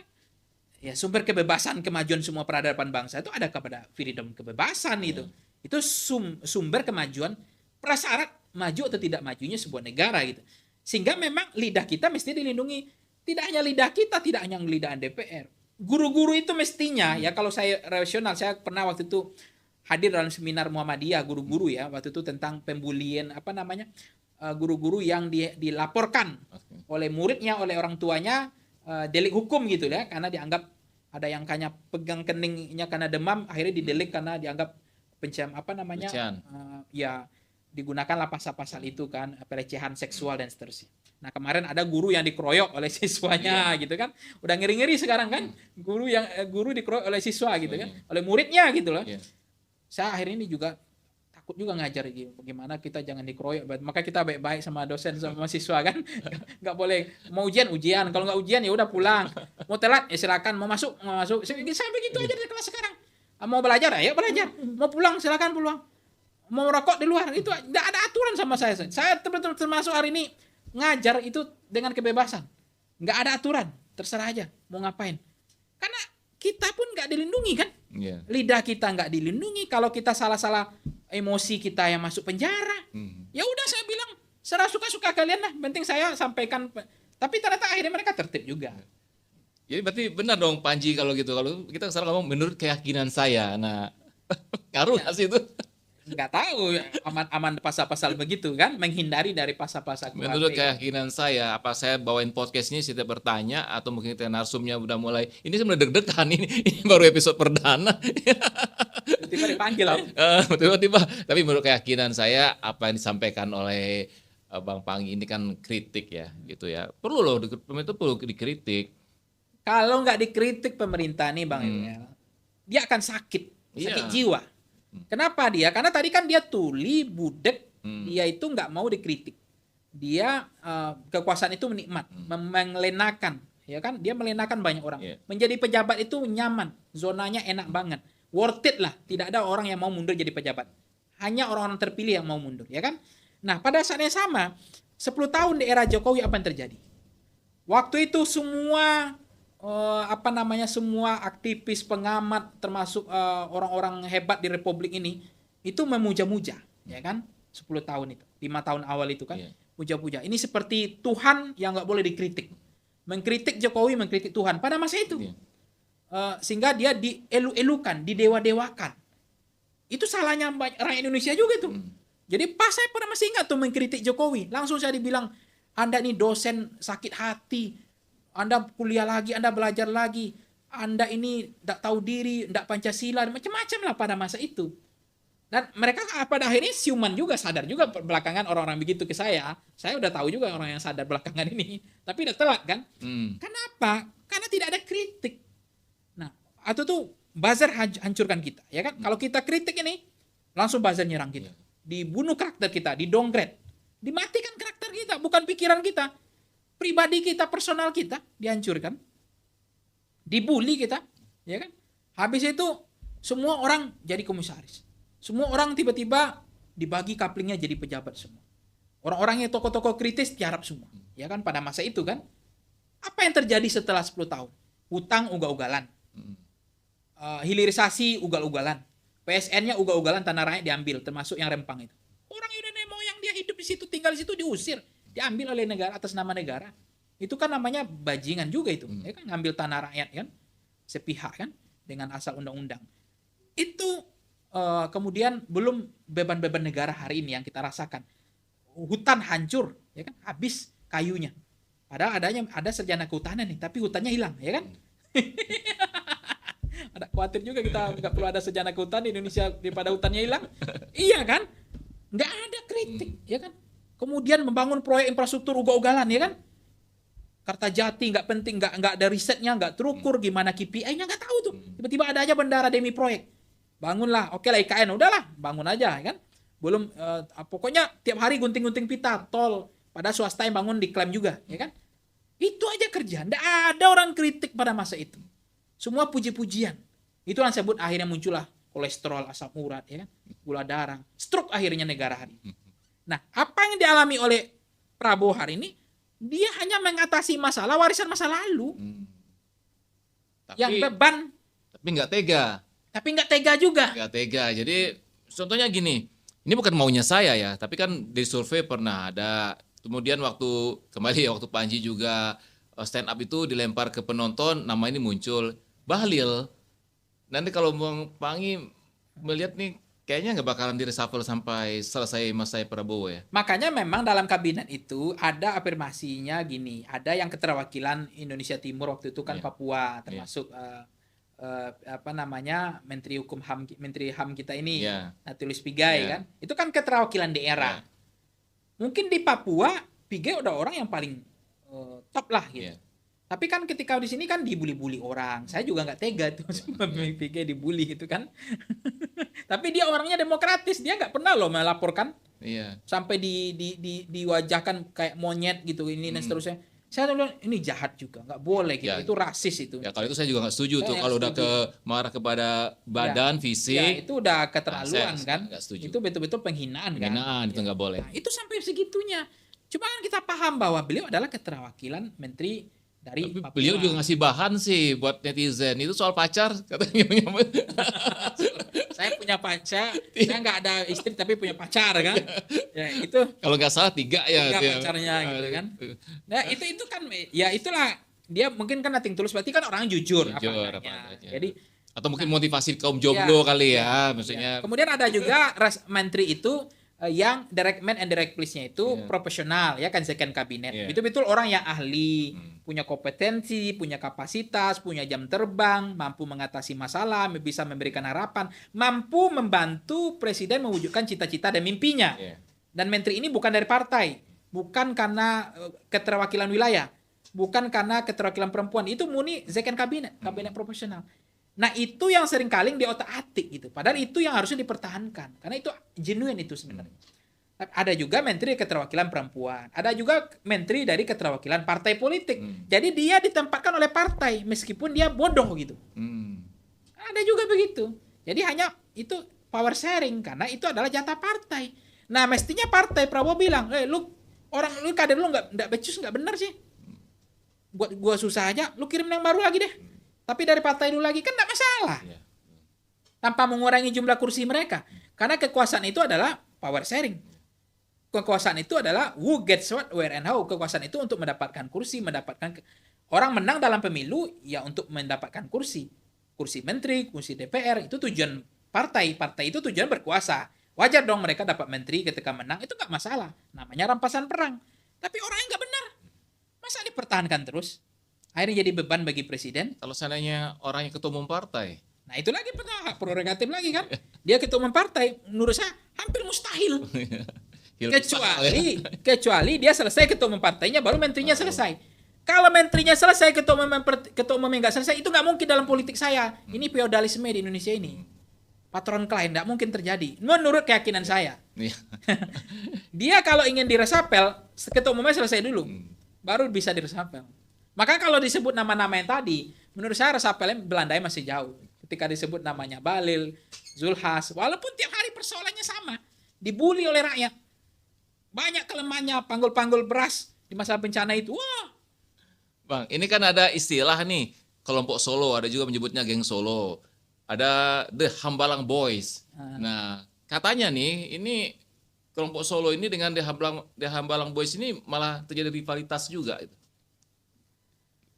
ya sumber kebebasan kemajuan semua peradaban bangsa itu ada kepada freedom, kebebasan itu. Itu sumber kemajuan, prasyarat maju atau tidak majunya sebuah negara gitu. Sehingga memang lidah kita mesti dilindungi. Tidak hanya lidah kita, tidak hanya lidah DPR. Guru-guru itu mestinya ya, kalau saya rasional, saya pernah waktu itu hadir dalam seminar Muhammadiyah guru-guru ya, waktu itu tentang pembulian guru-guru yang dilaporkan oleh muridnya, oleh orang tuanya, delik hukum gitu ya, karena dianggap ada yang kayaknya pegang keningnya karena demam, akhirnya didelik karena dianggap ya digunakanlah pasal-pasal itu kan, pelecehan seksual dan seterusnya. Nah, kemarin ada guru yang dikeroyok oleh siswanya gitu kan. Udah ngeri-ngeri sekarang kan, guru dikeroyok oleh siswa gitu kan, oleh muridnya gitu loh. Saya akhirnya ini juga takut juga ngajar gitu. Bagaimana kita jangan dikeroyok. Maka kita baik-baik sama dosen sama siswa kan. Nggak boleh, mau ujian. Kalau nggak ujian ya udah pulang. Mau telat ya silakan. Mau masuk. Saya begitu aja di kelas sekarang. Mau belajar ya belajar. Mau pulang silakan pulang. Mau rokok di luar, itu nggak ada aturan sama saya. Saya termasuk hari ini ngajar itu dengan kebebasan. Nggak ada aturan. Terserah aja mau ngapain. Karena kita pun nggak dilindungi kan. Lidah kita nggak dilindungi. Kalau kita salah-salah, emosi kita yang masuk penjara. Ya udah, saya bilang serah suka-suka kalian lah, penting saya sampaikan. Tapi ternyata akhirnya mereka tertib juga. Jadi berarti benar dong Panji kalau gitu. Kalau kita sekarang ngomong menurut keyakinan saya. Nah, ngaruh nggak sih itu? Nggak tahu, aman pasal-pasal begitu kan, menghindari dari pasal-pasal. Menurut keyakinan saya, apa saya bawain podcast ini setiap bertanya, atau mungkin kita narsumnya udah mulai, ini sebenarnya deg-degan, ini baru episode perdana. Tiba-tiba dipanggil. Tiba-tiba, tapi menurut keyakinan saya, apa yang disampaikan oleh Bang Pangi ini kan kritik ya, gitu ya. Perlu loh, pemerintah perlu dikritik. Kalau nggak dikritik pemerintah nih Bang Emil, dia akan sakit jiwa. Kenapa dia? Karena tadi kan dia tuli, budek, dia itu nggak mau dikritik. Dia kekuasaan itu menikmat, melenakan, ya kan? Dia melenakan banyak orang. Menjadi pejabat itu nyaman, zonanya enak banget, worth it lah. Tidak ada orang yang mau mundur jadi pejabat. Hanya orang-orang terpilih yang mau mundur, ya kan? Nah, pada saat yang sama, 10 tahun di era Jokowi apa yang terjadi? Waktu itu semua semua aktivis, pengamat, termasuk orang-orang hebat di Republik ini, itu memuja-muja, ya kan? 10 tahun itu, 5 tahun awal itu kan, puja-puja. Ini seperti Tuhan yang nggak boleh dikritik. Mengkritik Jokowi, mengkritik Tuhan pada masa itu. sehingga dia dielu-elukan, didewa-dewakan. Itu salahnya rakyat Indonesia juga tuh. Jadi pas saya pernah masih ingat tuh mengkritik Jokowi, langsung saya dibilang, Anda ini dosen sakit hati, Anda kuliah lagi, Anda belajar lagi, Anda ini tidak tahu diri, tidak Pancasila, macam-macam lah pada masa itu. Dan mereka pada akhirnya siuman juga, sadar juga belakangan orang-orang begitu ke saya udah tahu juga orang yang sadar belakangan ini, tapi udah telat kan. Kenapa? Karena tidak ada kritik. Nah, atau tuh buzzer hancurkan kita, ya kan? Kalau kita kritik ini, langsung buzzer nyerang kita. Dibunuh karakter kita, di-downgrade. Dimatikan karakter kita, bukan pikiran kita. Pribadi kita, personal kita, dihancurkan. Dibully kita, ya kan? Habis itu, semua orang jadi komisaris. Semua orang tiba-tiba dibagi kaplingnya jadi pejabat semua. Orang-orangnya tokoh-tokoh kritis tiarap semua. Ya kan, pada masa itu kan. Apa yang terjadi setelah 10 tahun? Hutang ugal-ugalan. Hilirisasi ugal-ugalan, PSN-nya ugal-ugalan, tanah rakyat diambil, termasuk yang Rempang itu. Orang nenek moyang dia hidup di situ, tinggal di situ, diusir, diambil oleh negara atas nama negara. Itu kan namanya bajingan juga itu, ya kan, ngambil tanah rakyat kan, sepihak kan, dengan asal undang-undang. Itu kemudian belum beban-beban negara hari ini yang kita rasakan. Hutan hancur, ya kan, habis kayunya. Padahal ada sarjana kehutanan nih, tapi hutannya hilang, ya kan? Ada khawatir juga kita nggak perlu ada sarjana kehutanan di Indonesia daripada hutannya hilang. Iya kan? Nggak ada kritik, ya kan? Kemudian membangun proyek infrastruktur ugal-ugalan, ya kan? Kertajati nggak penting, nggak ada risetnya, nggak terukur gimana KPI-nya, nggak tahu tuh. Tiba-tiba ada aja bendara demi proyek. Bangunlah, oke lah IKN, udahlah, bangun aja, ya kan? Belum, pokoknya tiap hari gunting-gunting pita, tol, pada swasta yang bangun diklaim juga, ya kan? Itu aja kerjaan. Nggak ada orang kritik pada masa itu. Semua puji-pujian. Itu yang sebut akhirnya muncullah kolesterol, asam urat, ya kan? Gula darah, stroke akhirnya negara hari ini. Nah, apa yang dialami oleh Prabowo hari ini? Dia hanya mengatasi masalah warisan masa lalu. Yang beban. Tapi nggak tega. Tapi nggak tega juga. Nggak tega. Jadi contohnya gini, ini bukan maunya saya ya, tapi kan di survei pernah ada. Kemudian waktu Panji juga stand up itu dilempar ke penonton, nama ini muncul Bahlil. Nanti kalau Bang Pangi melihat nih, kayaknya nggak bakalan di-reshuffle sampai selesai masa Prabowo ya. Makanya memang dalam kabinet itu ada afirmasinya gini, ada yang keterwakilan Indonesia Timur waktu itu kan Papua, termasuk Menteri Hukum HAM, Menteri HAM kita ini, Natulus Pigai kan. Itu kan keterwakilan daerah. Mungkin di Papua Pigai udah orang yang paling top lah gitu. Tapi kan ketika di sini kan dibully-bully orang. Saya juga nggak tega tuh Pigai dibully gitu kan. Tapi dia orangnya demokratis, dia nggak pernah loh melaporkan. Sampai diwajahkan kayak monyet gitu ini dan seterusnya. Saya bilang ini jahat juga, nggak boleh gitu. Itu rasis itu. Ya kalau itu saya juga nggak setuju tuh kalau udah marah kepada badan, fisik. Ya, itu udah keterlaluan kan. Setuju. Itu betul-betul penghinaan kan. Penghinaan itu nggak boleh. Nah, itu sampai segitunya. Cuma kan kita paham bahwa beliau adalah keterwakilan menteri dari Papua. Beliau juga ngasih bahan sih buat netizen. Itu soal pacar katanya. Saya punya pacar, saya nggak ada istri tapi punya pacar kan. Ya itu. Kalau nggak salah 3 ya. 3 pacarnya gitu kan. Nah itu kan ya itulah dia mungkin kan nothing tulus, berarti kan orang jujur apa adanya. Jadi atau mungkin motivasi kaum jomblo kali ya, maksudnya. Kemudian ada juga menteri itu yang direct man and direct place-nya itu profesional ya kan, second kabinet. Betul-betul orang yang ahli, punya kompetensi, punya kapasitas, punya jam terbang, mampu mengatasi masalah, bisa memberikan harapan, mampu membantu presiden mewujudkan cita-cita dan mimpinya. Dan menteri ini bukan dari partai, bukan karena keterwakilan wilayah, bukan karena keterwakilan perempuan, itu murni second kabinet, kabinet profesional. Nah itu yang sering kali di otak-atik gitu. Padahal itu yang harusnya dipertahankan. Karena itu genuine itu sebenarnya. Ada juga menteri keterwakilan perempuan. Ada juga menteri dari keterwakilan partai politik. Jadi dia ditempatkan oleh partai meskipun dia bodoh gitu. Ada juga begitu. Jadi hanya itu power sharing karena itu adalah jatah partai. Nah mestinya partai Prabowo bilang, lu kader lu nggak becus, nggak benar sih. Buat gua susah aja, lu kirim yang baru lagi deh. Tapi dari partai dulu lagi kan tidak masalah. Tanpa mengurangi jumlah kursi mereka. Karena kekuasaan itu adalah power sharing. Kekuasaan itu adalah who gets what, where and how. Kekuasaan itu untuk mendapatkan kursi, mendapatkan Orang menang dalam pemilu ya untuk mendapatkan kursi. Kursi menteri, kursi DPR, itu tujuan partai. Partai itu tujuan berkuasa. Wajar dong mereka dapat menteri ketika menang, itu nggak masalah. Namanya rampasan perang. Tapi orangnya nggak benar. Masa dipertahankan terus? Akhirnya jadi beban bagi presiden. Kalau seandainya orangnya ketua umum partai, Nah itu lagi hak prerogatif lagi kan. Dia ketua umum partai, menurut saya hampir mustahil. Kecuali dia selesai ketua umum partainya, baru menterinya selesai. Kalau menterinya selesai, ketua umumnya nggak selesai, itu nggak mungkin dalam politik saya. Ini feodalisme di Indonesia ini. Patron klien nggak mungkin terjadi. Menurut keyakinan saya. Dia kalau ingin diresapel, ketua umumnya selesai dulu, baru bisa diresapel. Maka kalau disebut nama-nama yang tadi, menurut saya resapelnya Belandanya masih jauh. Ketika disebut namanya Balil, Zulhas, walaupun tiap hari persoalannya sama, dibully oleh rakyat. Banyak kelemahannya, panggul-panggul beras di masa bencana itu. Wah. Bang, ini kan ada istilah nih, kelompok Solo, ada juga menyebutnya geng Solo. Ada The Hambalang Boys. Nah, katanya nih, ini kelompok Solo ini dengan The Hambalang Boys ini malah terjadi rivalitas juga.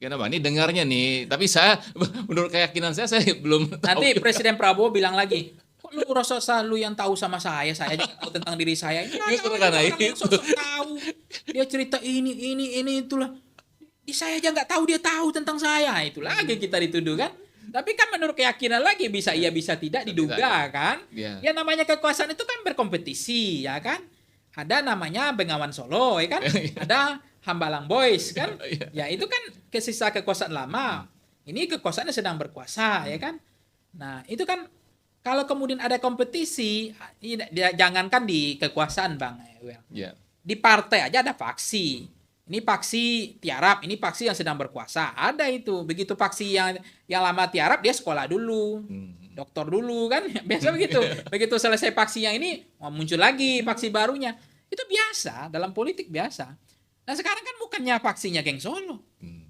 Kenapa? Ini dengarnya nih, tapi saya menurut keyakinan saya belum tahu. Nanti Presiden Prabowo bilang lagi, kok lu rasa lu yang tahu sama saya aja nggak tahu tentang diri saya. Ini orang yang sosok tahu. Dia cerita ini, itulah. Saya aja nggak tahu, dia tahu tentang saya. Itu lagi kita dituduh kan. Tapi kan menurut keyakinan lagi bisa iya bisa tidak diduga kan. Ya namanya kekuasaan itu kan berkompetisi ya kan. Ada namanya Bengawan Solo ya kan. Ada Hambalang Boys kan. Ya itu kan sisa kekuasaan lama. Ini kekuasaannya sedang berkuasa ya kan. Nah itu kan kalau kemudian ada kompetisi, jangankan di kekuasaan Bang. Di partai aja ada faksi. Ini paksi tiarap, ini paksi yang sedang berkuasa. Ada itu. Begitu paksi yang lama tiarap, dia sekolah dulu. Doktor dulu kan. Biasa begitu. Begitu selesai paksi yang ini, muncul lagi paksi barunya. Itu biasa. Dalam politik biasa. Nah sekarang kan bukannya paksinya geng Solo.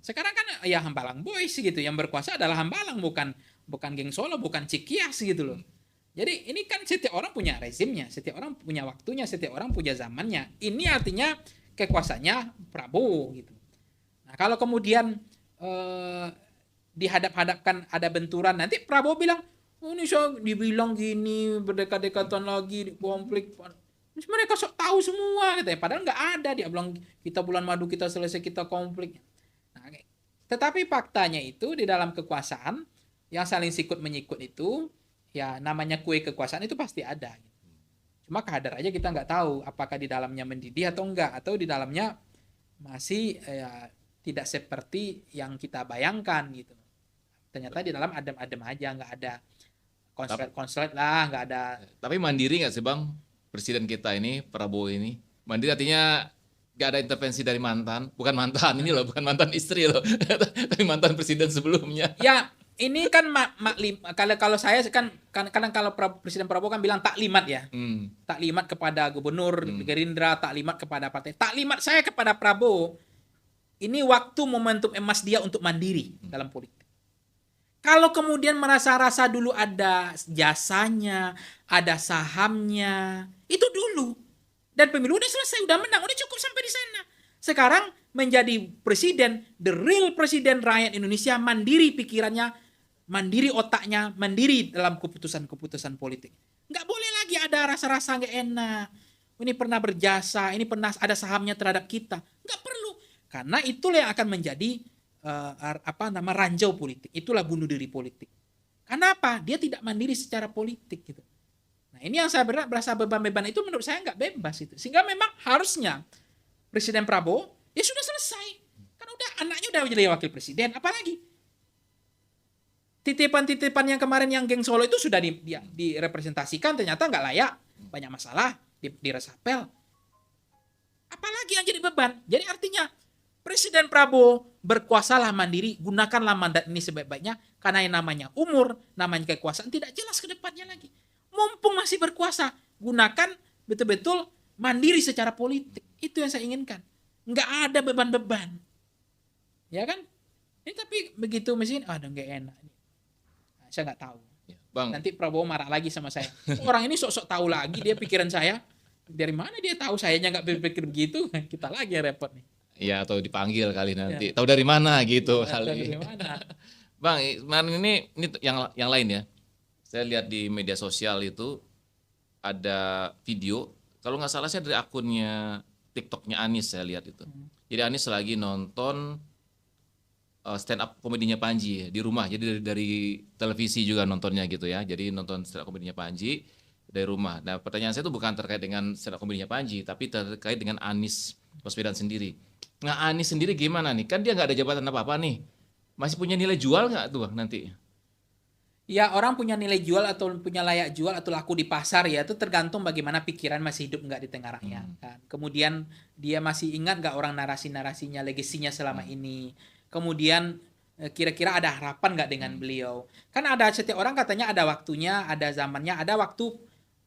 Sekarang kan ya Hambalang Boys gitu. Yang berkuasa adalah Hambalang. Bukan geng Solo, bukan Cikias gitu loh. Jadi ini kan setiap orang punya rezimnya. Setiap orang punya waktunya. Setiap orang punya zamannya. Ini artinya kekuasaannya Prabowo gitu. Nah, kalau kemudian dihadap-hadapkan ada benturan, nanti Prabowo bilang, "Oh, ini saya dibilang gini, berdekat-dekatan lagi konflik." Mereka sok tahu semua katanya, padahal nggak ada. Dia bilang kita bulan madu kita selesai kita konflik. Nah, tetapi faktanya itu di dalam kekuasaan yang saling sikut menyikut itu, ya namanya kue kekuasaan itu pasti ada. Cuma kadar aja kita nggak tahu apakah di dalamnya mendidih atau enggak, atau di dalamnya masih tidak seperti yang kita bayangkan gitu. Ternyata di dalam adem-adem aja, nggak ada konslet lah, nggak ada. Tapi mandiri nggak sih Bang presiden kita ini, Prabowo ini? Mandiri artinya nggak ada intervensi dari mantan, bukan mantan ini loh, bukan mantan istri loh, tapi mantan presiden sebelumnya. Ya ini kan kalau saya kan kadang kalau Presiden Prabowo kan bilang taklimat ya. Taklimat kepada gubernur Gerindra, taklimat kepada partai. Taklimat saya kepada Prabowo, ini waktu momentum emas dia untuk mandiri dalam politik. Kalau kemudian merasa-rasa dulu ada jasanya, ada sahamnya, itu dulu. Dan pemilu udah selesai, udah menang, udah cukup sampai di sana. Sekarang menjadi presiden, the real presiden rakyat Indonesia, mandiri pikirannya, mandiri otaknya, mandiri dalam keputusan-keputusan politik. Nggak boleh lagi ada rasa-rasa nggak enak. Ini pernah berjasa, ini pernah ada sahamnya terhadap kita. Nggak perlu. Karena itulah yang akan menjadi ranjau politik. Itulah bunuh diri politik. Kenapa? Dia tidak mandiri secara politik gitu. Nah ini yang saya berasa beban-beban itu menurut saya nggak bebas itu. Sehingga memang harusnya Presiden Prabowo ya sudah selesai. Kan udah anaknya udah jadi wakil presiden, apalagi? Titipan-titipan yang kemarin yang geng Solo itu sudah direpresentasikan, ternyata nggak layak, banyak masalah, diresapel. Apalagi yang jadi beban? Jadi artinya Presiden Prabowo berkuasalah mandiri, gunakanlah mandat ini sebaik-baiknya, karena yang namanya umur, namanya kekuasaan tidak jelas ke depannya lagi. Mumpung masih berkuasa, gunakan betul-betul mandiri secara politik. Itu yang saya inginkan. Nggak ada beban-beban. Ya kan? Ini tapi begitu mesin, nggak enak. Nah, saya nggak tahu. Bang. Nanti Prabowo marah lagi sama saya. Orang ini sok-sok tahu lagi, dia pikiran saya. Dari mana dia tahu sayanya nggak berpikir begitu? Kita lagi yang repot nih. Ya atau dipanggil kali nanti. Ya. Tahu dari mana gitu Atau kali. dari mana? Bang, kemarin ini yang lain ya. Saya lihat di media sosial itu ada video, kalau nggak salah saya dari akunnya TikToknya Anis saya lihat itu. Jadi Anis lagi nonton stand up komedinya Panji ya, di rumah. Jadi dari televisi juga nontonnya gitu ya. Jadi nonton stand up komedinya Panji dari rumah. Nah, pertanyaan saya itu bukan terkait dengan stand up komedinya Panji, tapi terkait dengan Anies Baswedan sendiri. Nah, Anies sendiri gimana nih? Kan dia nggak ada jabatan apa-apa nih. Masih punya nilai jual nggak tuh Bang nanti? Ya, orang punya nilai jual atau punya layak jual atau laku di pasar ya itu tergantung bagaimana pikiran masih hidup nggak di tengah rakyat kan. Kemudian dia masih ingat nggak orang narasi-narasinya, legasinya selama ini. Kemudian kira-kira ada harapan nggak dengan beliau? Kan ada setiap orang katanya ada waktunya, ada zamannya, ada waktu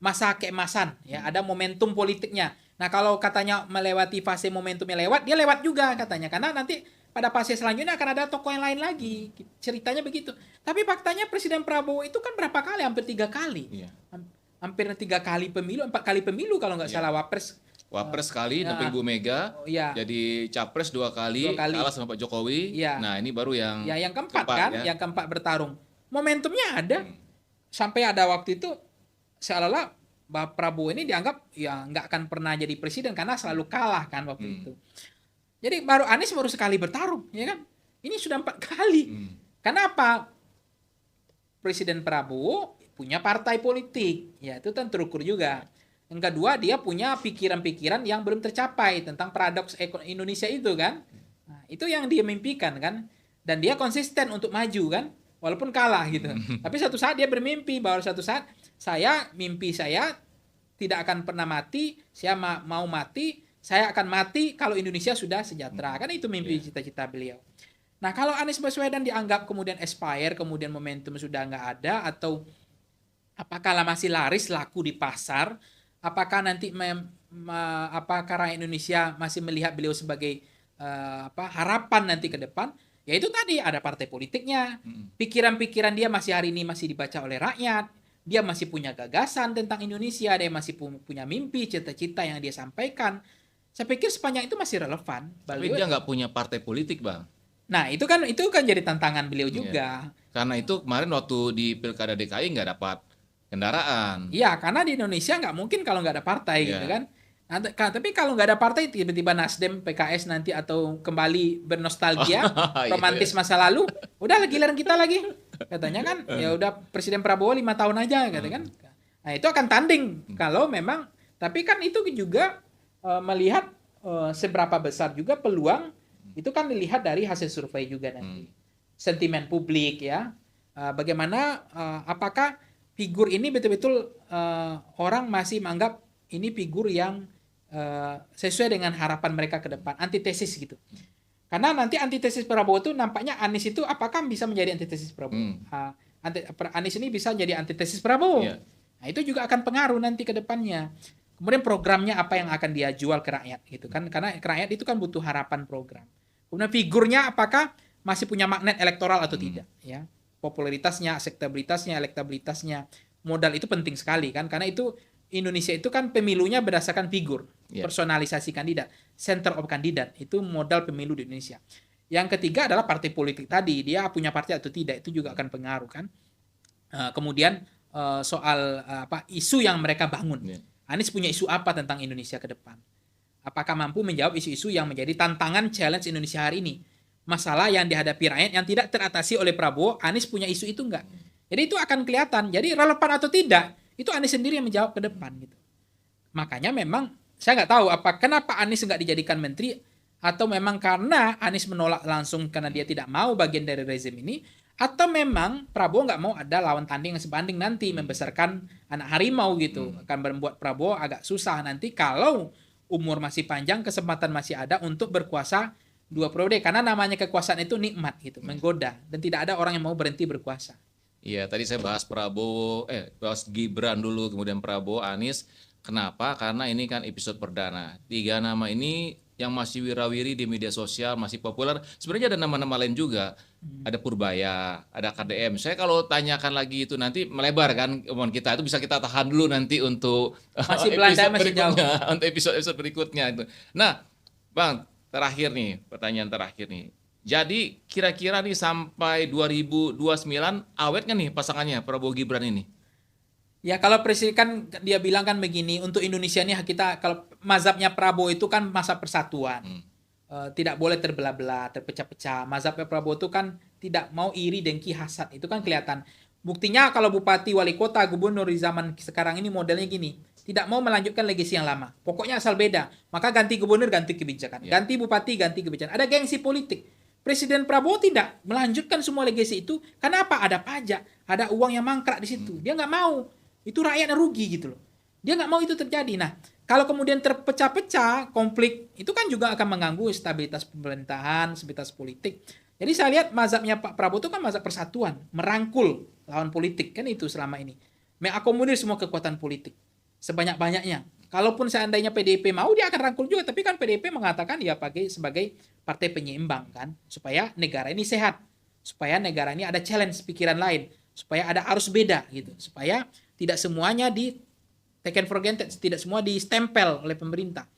masa keemasan ya, ada momentum politiknya. Nah, kalau katanya melewati fase momentumnya lewat, dia lewat juga katanya karena nanti pada fase selanjutnya akan ada tokoh yang lain lagi. Ceritanya begitu. Tapi faktanya Presiden Prabowo itu kan berapa kali? Hampir 3 kali. Iya. Hampir 3 kali pemilu, 4 kali pemilu kalau nggak salah Wapres. Wapres sekali, Ya. damping Bu Mega, Iya. jadi capres 2 kali, 2 kali. kalah sama Pak Jokowi. Iya. Nah ini baru yang Ya, yang keempat kan, ya. yang keempat bertarung. Momentumnya ada. Sampai ada waktu itu seolah-olah Pak Prabowo ini dianggap ya nggak akan pernah jadi presiden karena selalu kalah kan waktu itu. Jadi Anies baru sekali bertarung, ya kan? Ini sudah 4 kali. Kenapa? Presiden Prabowo punya partai politik, ya itu kan terukur juga. Yang kedua, dia punya pikiran-pikiran yang belum tercapai tentang paradoks Indonesia itu kan. Nah, itu yang dia mimpikan kan. Dan dia konsisten untuk maju kan, walaupun kalah gitu. Tapi satu saat dia bermimpi bahwa satu saat mimpi saya tidak akan pernah mati, saya mau mati, saya akan mati kalau Indonesia sudah sejahtera. Kan itu mimpi cita-cita beliau. Nah, kalau Anies Baswedan dianggap kemudian expire, kemudian momentum sudah nggak ada, atau apakah masih laris laku di pasar, apakah nanti apakah rakyat Indonesia masih melihat beliau sebagai harapan nanti ke depan, ya itu tadi ada partai politiknya, pikiran-pikiran dia masih hari ini masih dibaca oleh rakyat, dia masih punya gagasan tentang Indonesia, dia masih punya mimpi, cita-cita yang dia sampaikan. Saya pikir sepanjang itu masih relevan. Tapi dia nggak punya partai politik, Bang. Nah, itu kan jadi tantangan beliau juga. Karena itu kemarin waktu di Pilkada DKI nggak dapat kendaraan. Iya, karena di Indonesia nggak mungkin kalau nggak ada partai gitu kan. Nah, tapi kalau nggak ada partai, tiba-tiba Nasdem, PKS nanti atau kembali bernostalgia, romantis masa lalu, udah giliran kita lagi. Katanya kan, ya udah Presiden Prabowo 5 tahun aja, kata kan. Nah, itu akan tanding kalau memang, tapi kan itu juga melihat seberapa besar juga peluang. Itu kan dilihat dari hasil survei juga nanti. Sentimen publik ya. Bagaimana apakah figur ini betul-betul orang masih menganggap ini figur yang sesuai dengan harapan mereka ke depan, antitesis gitu. Karena nanti antitesis Prabowo itu nampaknya Anies itu apakah bisa menjadi antitesis Prabowo? Anies ini bisa jadi antitesis Prabowo. Nah, itu juga akan pengaruh nanti ke depannya. Kemudian programnya apa yang akan dia jual ke rakyat gitu kan? Karena rakyat itu kan butuh harapan program. Kemudian figurnya apakah masih punya magnet elektoral atau tidak ya. Popularitasnya, akseptabilitasnya, elektabilitasnya. Modal itu penting sekali kan karena itu Indonesia itu kan pemilunya berdasarkan figur, personalisasi kandidat, center of kandidat. Itu modal pemilu di Indonesia. Yang ketiga adalah partai politik tadi, dia punya partai atau tidak itu juga akan pengaruh kan. Kemudian soal isu yang mereka bangun. Anies punya isu apa tentang Indonesia ke depan? Apakah mampu menjawab isu-isu yang menjadi tantangan challenge Indonesia hari ini? Masalah yang dihadapi rakyat yang tidak teratasi oleh Prabowo, Anies punya isu itu enggak? Jadi itu akan kelihatan. Jadi relevan atau tidak, itu Anies sendiri yang menjawab ke depan gitu. Makanya memang saya nggak tahu kenapa Anies nggak dijadikan menteri atau memang karena Anies menolak langsung karena dia tidak mau bagian dari rezim ini atau memang Prabowo nggak mau ada lawan tanding yang sebanding nanti membesarkan anak harimau gitu akan membuat Prabowo agak susah nanti kalau umur masih panjang kesempatan masih ada untuk berkuasa 2 periode karena namanya kekuasaan itu nikmat gitu menggoda dan tidak ada orang yang mau berhenti berkuasa. Iya, tadi saya bahas bahas Gibran dulu, kemudian Prabowo, Anies. Kenapa? Karena ini kan episode perdana. 3 nama ini yang masih wirawiri di media sosial, masih populer. Sebenarnya ada nama-nama lain juga. Ada Purbaya, ada KDM. Saya kalau tanyakan lagi itu nanti melebar kan omongan kita. Itu bisa kita tahan dulu nanti untuk masih Belanda masih jauh. Untuk episode berikutnya itu. Nah, Bang, terakhir nih, pertanyaan terakhir nih. Jadi kira-kira nih sampai 2029 awet kan nih pasangannya Prabowo Gibran ini? Ya kalau presiden kan dia bilang kan begini, untuk Indonesia ini kita kalau mazhabnya Prabowo itu kan masa persatuan. Tidak boleh terbelah-belah, terpecah-pecah. Mazhabnya Prabowo itu kan tidak mau iri, dengki, hasad. Itu kan kelihatan. Buktinya kalau bupati, wali kota, gubernur di zaman sekarang ini modelnya gini. Tidak mau melanjutkan legasi yang lama. Pokoknya asal beda. Maka ganti gubernur, ganti kebijakan. Ganti bupati, ganti kebijakan. Ada gengsi politik. Presiden Prabowo tidak melanjutkan semua legasi itu. Kenapa? Ada pajak. Ada uang yang mangkrak di situ. Dia nggak mau. Itu rakyat yang rugi gitu loh. Dia nggak mau itu terjadi. Nah, kalau kemudian terpecah-pecah, konflik, itu kan juga akan mengganggu stabilitas pemerintahan, stabilitas politik. Jadi saya lihat mazhabnya Pak Prabowo itu kan mazhab persatuan, merangkul lawan politik, kan itu selama ini. Mengakomodir semua kekuatan politik, sebanyak-banyaknya. Kalaupun seandainya PDIP mau, dia akan rangkul juga. Tapi kan PDIP mengatakan dia pakai sebagai partai penyeimbang kan, supaya negara ini sehat, supaya negara ini ada challenge pikiran lain, supaya ada arus beda gitu, supaya tidak semuanya di taken for granted, tidak semua distempel oleh pemerintah.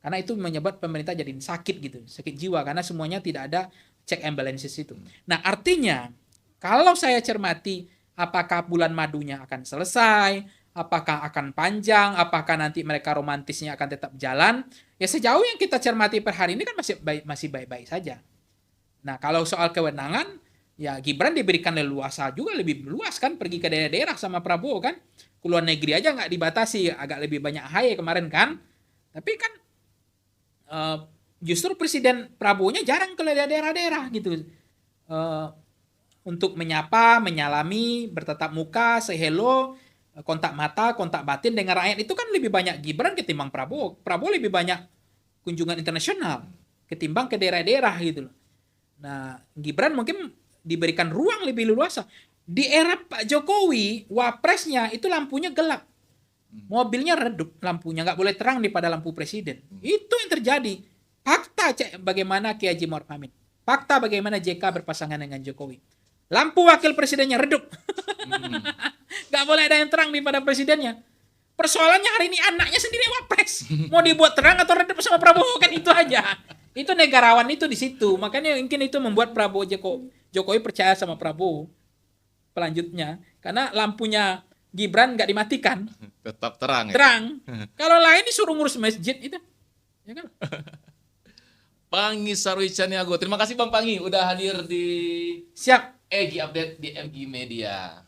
Karena itu menyebabkan pemerintah jadi sakit gitu, sakit jiwa karena semuanya tidak ada check and balances itu. Nah, artinya kalau saya cermati apakah bulan madunya akan selesai, apakah akan panjang, apakah nanti mereka romantisnya akan tetap jalan, ya sejauh yang kita cermati per hari ini kan masih baik-baik saja. Nah, kalau soal kewenangan, ya Gibran diberikan leluasa juga, lebih luas kan, pergi ke daerah-daerah sama Prabowo kan, ke luar negeri aja nggak dibatasi, agak lebih banyak AHY kemarin kan, tapi kan justru Presiden Prabowo-nya jarang ke daerah-daerah gitu, untuk menyapa, menyalami, bertatap muka, say hello, kontak mata, kontak batin dengan rakyat itu kan lebih banyak Gibran ketimbang Prabowo. Prabowo lebih banyak kunjungan internasional ketimbang ke daerah-daerah gitu loh. Nah, Gibran mungkin diberikan ruang lebih luas. Di era Pak Jokowi, wapresnya itu lampunya gelap. Mobilnya redup lampunya, nggak boleh terang daripada lampu presiden. Itu yang terjadi. Fakta bagaimana Kiai Haji Ma'ruf Amin. Fakta bagaimana JK berpasangan dengan Jokowi. Lampu wakil presidennya redup. Nggak boleh ada yang terang daripada presidennya. Persoalannya hari ini anaknya sendiri wapres. Mau dibuat terang atau redup sama Prabowo, kan itu aja. Itu negarawan itu di situ. Makanya mungkin itu membuat Jokowi percaya sama Prabowo pelanjutnya, karena lampunya Gibran nggak dimatikan, Tetap terang. terang. Kalau lain disuruh ngurus masjid itu, ya kan? Pangi Sarwi Caniago. Terima kasih Bang Pangi udah hadir di Siap. EG Update di MG Media.